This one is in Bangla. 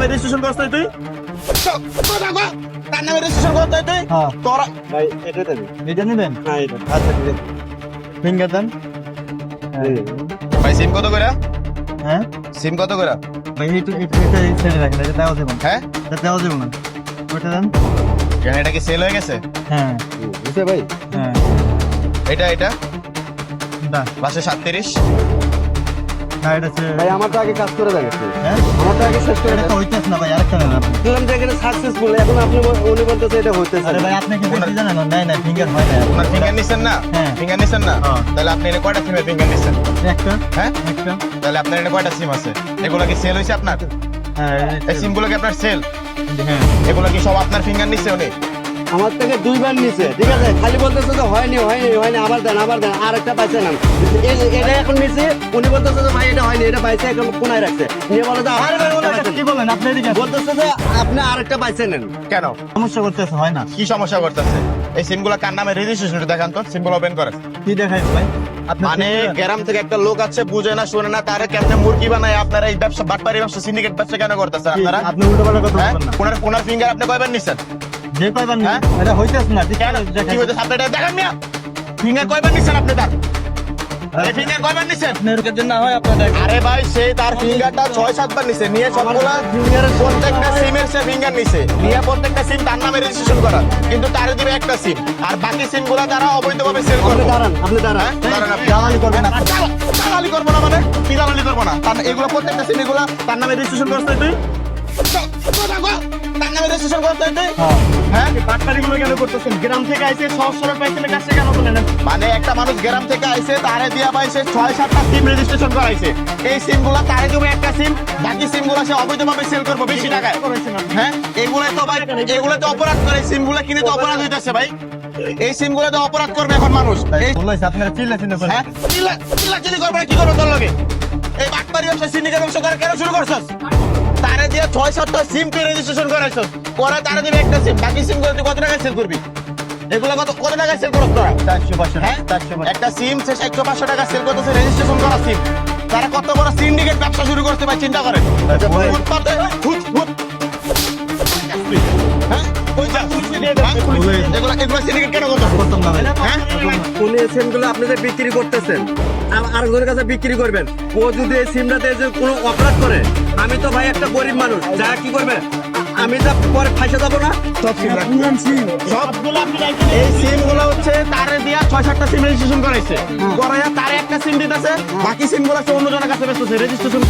নামে রেজিস্ট্রেশন করছ তুই তার নামে রেজিস্ট্রেশন করছ তুই তোরা ভাই এটা দেন। এটা নেবেন? হ্যাঁ এটা। আচ্ছা ঠিক আছে, ফিঙ্গার দেন। ভাই সিম কত করে হ্যাঁ সিম কত করে ভাই, এটা ছেড়ে রাখেন, এটা দেওয়া যাবে না। হ্যাঁ এটা দেওয়া যাবে না, ওইটা দেন। কেন এটা কি সেল হয়ে গেছে হ্যাঁ বুঝছে ভাই? হ্যাঁ, এটা না লাস্টে 37 না, এটা ভাই আমারটা আগে কাজ করে দেন একটু। হ্যাঁ, আমারটা আগে শেষ করে এটা দেন। তো হইতেছে না ভাই, আরেকটা নেন আপনি। বললাম যে এখানে সাকসেসফুল, এখন আপনি উনি বলতেছে এটা হইতেছে। আরে ভাই, আপনি কি বেশি জানেন না? নাই ফিঙ্গার হয় না আপনার ফিঙ্গার নিছেন না হ্যাঁ। ফিঙ্গার নিছেন না হ্যাঁ। তাহলে আপনি এনে কয়টা সিমের ফিঙ্গার নিছেন একটা হ্যাঁ একটা তাহলে আপনার এনে কয়টা সিম আছে এগুলা কি সেল হইছে আপনার হ্যাঁ এই সিমগুলো কি আপনার সেল হ্যাঁ এগুলো কি সব আপনার ফিঙ্গার নিছে উনি আমার থেকে দুইবার নিছে, ঠিক আছে? খালি বলতেছে যে হয়নি আবার দেন আর একটা পাইছে না। এটা এখন নিছে, উনি বলতেছে যে ভাই এটা হয়নি, এটা পাইছে, এখন কোনায় রাখছে। নিয়ে বলে যে আরে ভাই, ওটা কি বলেন আপনি? এদিকে আসুন। বলতেছে যে আপনি আরেকটা পাইছে নেন। কেন সমস্যা করতেছে, হয় না। কি সমস্যা করতেছে এই সিমগুলো কার নামে রেজিস্ট্রেশন দেখান তো সিমগুলো ওপেন করেন কি দেখাই ভাই? আপনি মানে গ্রাম থেকে একটা লোক আছে বুঝে না শুনে না তারে কেমনে মুরগি বানায় আপনারা এই ব্যবসা বাটপারি ব্যবসা সিন্ডিকেট ব্যবসা কেন করতেছেন আপনারা আপনি উল্টো পাল্টা কথা হ্যাঁ বলবেন না। ওনার ফিঙ্গার আপনি কয়বার নিছেন যে কয়বার হ্যাঁ? এটা হইতেছে না, ঠিক কেন আছে কি দেখাই। হইছে আপনি এটা দেখান মিয়া ফিঙ্গার কয়বার নিছেন আপনি তার এই ফিঙ্গার কয়বার নিছেন আপনার জন্য না হয় আপনার দেখেন। আরে ভাই সে তার ফিঙ্গারটা 6-7 বার নিছে নিয়ে সবগুলা ফিঙ্গারের প্রত্যেকটা সিমের সে ফিঙ্গার নিছে নিয়ে প্রত্যেকটা সিম তার নামে রেজিস্ট্রেশন করা কিন্তু তারে দিবে একটা সিম আর বাকি সিমগুলো তারা অবৈধভাবে সেল আপনি করবে দাঁড়ান, আপনি দাঁড়ান। দাঁড়ান আপনি। দালালি করবেন না। দালালি করবো না মানে কি দালালি করবো না তার এগুলো প্রত্যেকটা সিম এগুলো তার নামে রেজিস্ট্রেশন করতে তুই তার নামে রেজিস্ট্রেশন করতে তুই হ্যাঁ হ্যাঁ বাটপারিগুলো কেন করতেছেন? গ্রাম থেকে আইছে, সহজ সরল পাইছেন, কাছে কেন বলেন? মানে একটা মানুষ গ্রাম থেকে আইছে তারে দিয়া পাইছে 6-7টা সিম রেজিস্ট্রেশন করাইছে এই সিম গুলা তারে দেবে একটা সিম বাকি সিম গুলা সে অবৈধভাবে সেল করবো বেশি টাকায় হ্যাঁ এগুলাই তো ভাই এগুলো তো অপরাধ করে সিম গুলা কিনে তো অপরাধ হইতেছে ভাই এই সিম গুলো তো অপরাধ করবে এখন মানুষ এই বললাইছে আপনারা চিল্লাছেন না? হ্যাঁ চিল্লাচিল্লি করবে না, কি করবো তোর লগে এই বাটপারি ব্যবসা সিন্ডিকেট ব্যবসা করে কেন শুরু করছস তারে দিয়ে 6-7টা সিম তুই রেজিস্ট্রেশন করাইছস পরে তারে দিবে একটা সিম বাকি সিম গুলো তুই কত টাকায় সেল করবি এগুলো কত টাকায় সেল করছ তোরা 400-500 হ্যাঁ 400 একটা সিম সে 100-500 টাকা সেল করতেছে রেজিস্ট্রেশন করা সিম তারা কত বড় সিন্ডিকেট ব্যবসা শুরু করতে ভাই চিন্তা করেন আচ্ছা, ভাই। ফুটপাতে ফুট হ্যাঁ ওই যা এগুলো সিন্ডিকেট কেন করতেছ করতাম না ভাই। হ্যাঁ উনি এই সিমগুলো আপনি যে বিক্রি করতেছেন আরেকজনের কাছে বিক্রি করবেন, ও যদি এই সিমটাতে যে কোনো অপরাধ করে, আমি তো ভাই একটা গরিব মানুষ, যা কি করবে আমি যা পরে ফাঁসে যাবো না। সব সিম সবগুলো আপনি এই সিম গুলো হচ্ছে তারে দিয়া 6-7টা সিম রেজিস্ট্রেশন করাইছে করাইয়া তারে একটা সিম দিতেছে বাকি সিম গুলো অন্য জনের কাছে বেচতেছে রেজিস্ট্রেশন